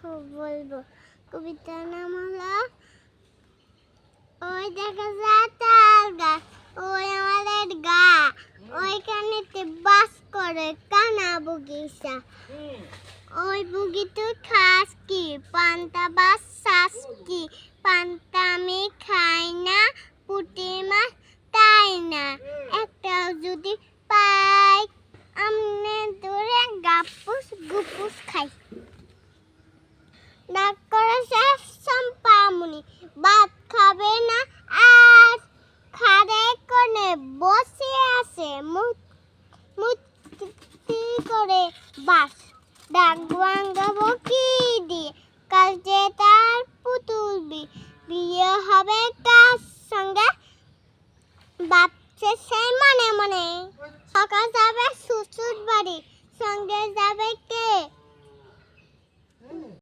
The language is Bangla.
বলবো কবিতার নাম হলো ওই দেখা যায় তাল গাছ ওই আমাদের গা ওইখানেতে বাস করে কানা বগিচা ওই বুগি তুই খাস কি পান্তা বাস শ্বাস কি পান্তা আমি খাই না পুঁটি মাছ তাই না একটাও যদি পাই আমনে দূরে গাপুস গুপুস খাই ডাক করে শেষ সম্পামুনি ভাত খাবে না আর খাড়ে কোণে বসে আছে মুক্তি করে বাস ডাক ভাঙাবো কি